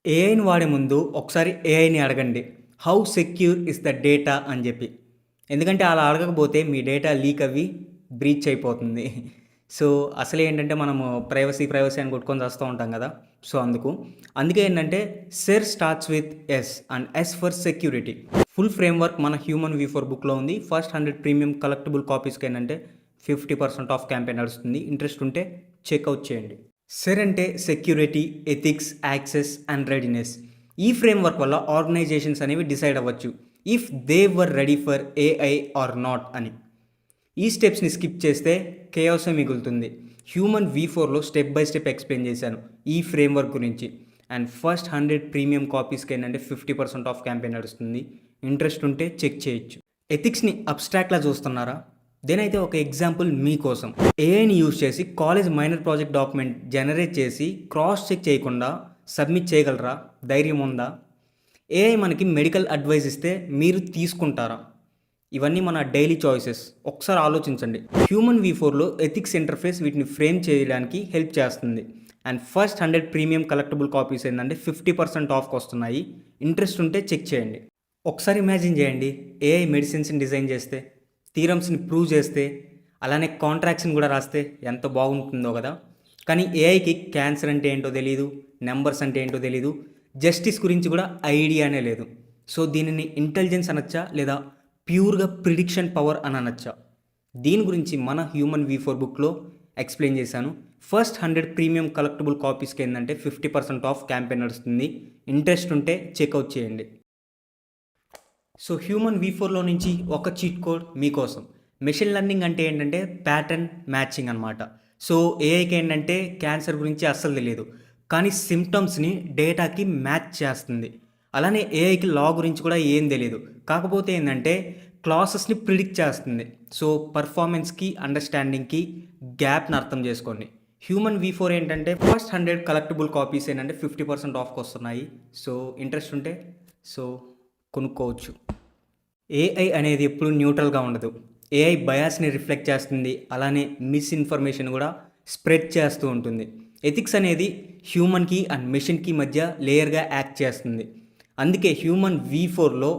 ఏఐని వాడే ముందు ఒకసారి ఏఐని అడగండి. How secure is the data అని జెప్పి. ఎందుకంటే అలా అడగకపోతే మీ డేటా లీక్ అవ్వి బ్రీచ్ అయిపోతుంది. సో, అసలేంటంటే మనము ప్రైవసీ అని కొట్టుకొని చస్తా ఉంటాం గదా! సో, అందుకే ఏంటంటే SER starts with S and S for security. Full framework మన హ్యూమన్ వి4 బుక్‌లో ఉంది. ఫస్ట్ 100 ప్రీమియం కలెక్టబుల్ కాపీస్‌కి ఏంటంటే 50% ఆఫ్ క్యాంపెయిన్ నడుస్తుంది. ఇంట్రెస్ట్ ఉంటే చెక్‌ఔట్ చేయండి. సెర్ అంటే security, ethics, access and readiness. ఈ ఫ్రేమ్వర్క్ వల్ల ఆర్గనైజేషన్స్ అనేవి డిసైడ్ అవ్వచ్చు if they were ready for AI or not అని. ఈ స్టెప్స్ని స్కిప్ చేస్తే కేయాసే మిగులుతుంది. హ్యూమన్ వి4లో స్టెప్ బై స్టెప్ ఎక్స్ప్లెయిన్ చేశాను ఈ ఫ్రేమ్వర్క్ గురించి. అండ్ ఫస్ట్ 100 ప్రీమియం కాపీస్కి ఏంటంటే 50% ఆఫ్ క్యాంపెయిన్ నడుస్తుంది. ఇంట్రెస్ట్ ఉంటే చెక్ చేయొచ్చు. ఎథిక్స్ని అబ్స్ట్రాక్ట్లా చూస్తున్నారా? దేనైతే ఒక ఎగ్జాంపుల్ మీకోసం. ఏఐని యూజ్ చేసి college minor project document generate చేసి క్రాస్ చెక్ చేయకుండా సబ్మిట్ చేయగలరా? ధైర్యం ఉందా? ఏఐ మనకి మెడికల్ అడ్వైస్ ఇస్తే మీరు తీసుకుంటారా? ఇవన్నీ మన డైలీ చాయిసెస్. ఒకసారి ఆలోచించండి. హ్యూమన్ వి4లో ఎథిక్స్ ఇంటర్ఫేస్ వీటిని ఫ్రేమ్ చేయడానికి హెల్ప్ చేస్తుంది. And first 100 premium collectable copies ఏంటంటే 50% ఆఫ్కి వస్తున్నాయి. ఇంట్రెస్ట్ ఉంటే చెక్ చేయండి. ఒకసారి ఇమాజిన్ చేయండి, ఏఐ మెడిసిన్స్ని డిజైన్ చేస్తే, థీరమ్స్ని ప్రూవ్ చేస్తే, అలానే కాంట్రాక్ట్స్ని కూడా రాస్తే ఎంత బాగుంటుందో కదా. కానీ ఏఐకి క్యాన్సర్ అంటే ఏంటో తెలీదు, నెంబర్స్ అంటే ఏంటో తెలీదు, జస్టిస్ గురించి కూడా ఐడియానే లేదు. సో దీనిని ఇంటెలిజెన్స్ అనొచ్చా లేదా ప్యూర్గా ప్రిడిక్షన్ పవర్ అని అనొచ్చా? దీని గురించి మన హ్యూమన్ వి4 బుక్లో ఎక్స్ప్లెయిన్ చేశాను. ఫస్ట్ 100 ప్రీమియం కలెక్టబుల్ కాపీస్కి ఏంటంటే 50% ఆఫ్ క్యాంపెయిన్ నడుస్తుంది. ఇంట్రెస్ట్ ఉంటే చెక్అవుట్ చేయండి. సో హ్యూమన్ వి4లో నుంచి ఒక చీట్ కోడ్ మీకోసం. మెషిన్ లెర్నింగ్ అంటే ఏంటంటే ప్యాటర్న్ మ్యాచింగ్ అనమాట. సో ఏఐకి ఏంటంటే క్యాన్సర్ గురించి అస్సలు తెలియదు, కానీ సిమ్టమ్స్ని డేటాకి మ్యాచ్ చేస్తుంది. అలానే ఏఐకి లా గురించి కూడా ఏం తెలియదు, కాకపోతే ఏంటంటే క్లాసెస్ని ప్రిడిక్ట్ చేస్తుంది. సో పర్ఫార్మెన్స్కి అండర్స్టాండింగ్కి గ్యాప్ని అర్థం చేసుకోండి. హ్యూమన్ వి4 ఏంటంటే ఫస్ట్ 100 కలెక్టబుల్ కాపీస్ ఏంటంటే 50% ఆఫ్కి వస్తున్నాయి. సో ఇంట్రెస్ట్ ఉంటే కొనుక్కోవచ్చు. ఏఐ అనేది ఎప్పుడు న్యూట్రల్గా ఉండదు. ఏఐ బయాస్ని రిఫ్లెక్ట్ చేస్తుంది, అలానే మిస్ఇన్ఫర్మేషన్ కూడా స్ప్రెడ్ చేస్తూ ఉంటుంది. ఎథిక్స్ అనేది హ్యూమన్కి అండ్ మెషిన్కి మధ్య లేయర్గా యాక్ట్ చేస్తుంది. అందుకే హ్యూమన్ వి4లో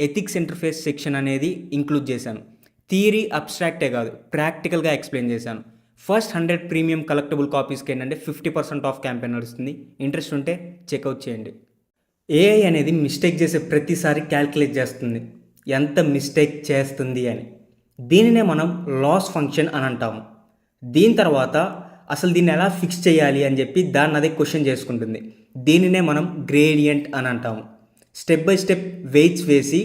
ఎథిక్స్ ఇంటర్ఫేస్ సెక్షన్ అనేది ఇంక్లూడ్ చేశాను. థియరీ అబ్స్ట్రాక్టే కాదు, ప్రాక్టికల్గా ఎక్స్ప్లెయిన్ చేశాను. ఫస్ట్ 100 ప్రీమియం కలెక్టబుల్ కాపీస్కి ఏంటంటే 50% ఆఫ్ క్యాంపెయిన్ నడుస్తుంది. ఇంట్రెస్ట్ ఉంటే చెక్అవుట్ చేయండి. ఏఐ అనేది మిస్టేక్ చేసే ప్రతిసారి క్యాల్కులేట్ చేస్తుంది ఎంత మిస్టేక్ చేస్తుంది అని. దీనినే మనం లాస్ ఫంక్షన్ అని అంటాము. దీని తర్వాత అసలు దీన్ని ఎలా ఫిక్స్ చేయాలి అని చెప్పి దాన్ని అదే క్వశ్చన్ చేసుకుంటుంది. దీనినే మనం గ్రేడియంట్ అని అంటాము. స్టెప్ బై స్టెప్ వెయిట్స్ వేసి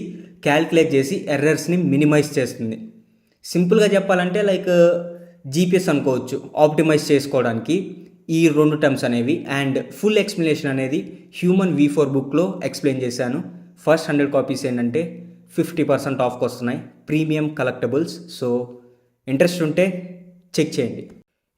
క్యాల్కులేట్ చేసి ఎర్రర్స్ని మినిమైజ్ చేస్తుంది. సింపుల్గా చెప్పాలంటే లైక్ జీపీఎస్ అనుకోవచ్చు ఆప్టిమైజ్ చేసుకోవడానికి. ఈ 2 టర్మ్స్ అనేవి అండ్ ఫుల్ ఎక్స్ప్లెనేషన్ అనేది హ్యూమన్ వి4 బుక్లో ఎక్స్ప్లెయిన్ చేశాను. ఫస్ట్ 100 కాపీస్ ఏంటంటే 50% ఆఫ్కి వస్తున్నాయి, ప్రీమియం కలెక్టబుల్స్. సో ఇంట్రెస్ట్ ఉంటే చెక్ చేయండి.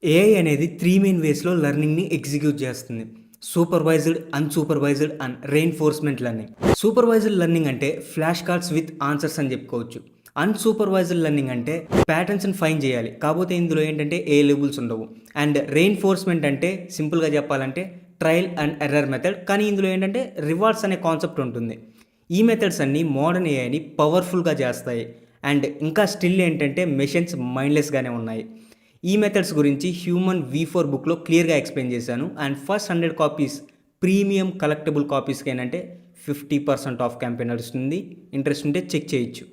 ఏఐ అనేది 3 మెయిన్ వేస్లో లెర్నింగ్ని ఎగ్జిక్యూట్ చేస్తుంది. Supervised, unsupervised and reinforcement learning. Supervised learning అంటే ఫ్లాష్ కార్డ్స్ విత్ ఆన్సర్స్ అని చెప్పుకోవచ్చు. అన్సూపర్వైజ్డ్ లెర్నింగ్ అంటే ప్యాటర్న్స్ని ఫైన్ చేయాలి, కాకపోతే ఇందులో ఏంటంటే ఏ లేబుల్స్ ఉండవు. అండ్ రెయిన్ఫోర్స్మెంట్ అంటే సింపుల్గా చెప్పాలంటే ట్రయల్ అండ్ ఎర్రర్ మెథడ్, కానీ ఇందులో ఏంటంటే రివార్డ్స్ అనే కాన్సెప్ట్ ఉంటుంది. ఈ మెథడ్స్ అన్నీ మోడర్న్ ఏఐని పవర్ఫుల్గా చేస్తాయి. అండ్ ఇంకా స్టిల్ ఏంటంటే మెషిన్స్ మైండ్లెస్గానే ఉన్నాయి. ఈ మెథడ్స్ గురించి హ్యూమన్ వి4 బుక్లో క్లియర్గా ఎక్స్ప్లెయిన్ చేశాను. And first 100 copies premium collectible కాపీస్కి ఏంటంటే 50% ఆఫ్ క్యాంపెయిన్ నడుస్తుంది. ఇంట్రెస్ట్ ఉంటే చెక్ చేయొచ్చు.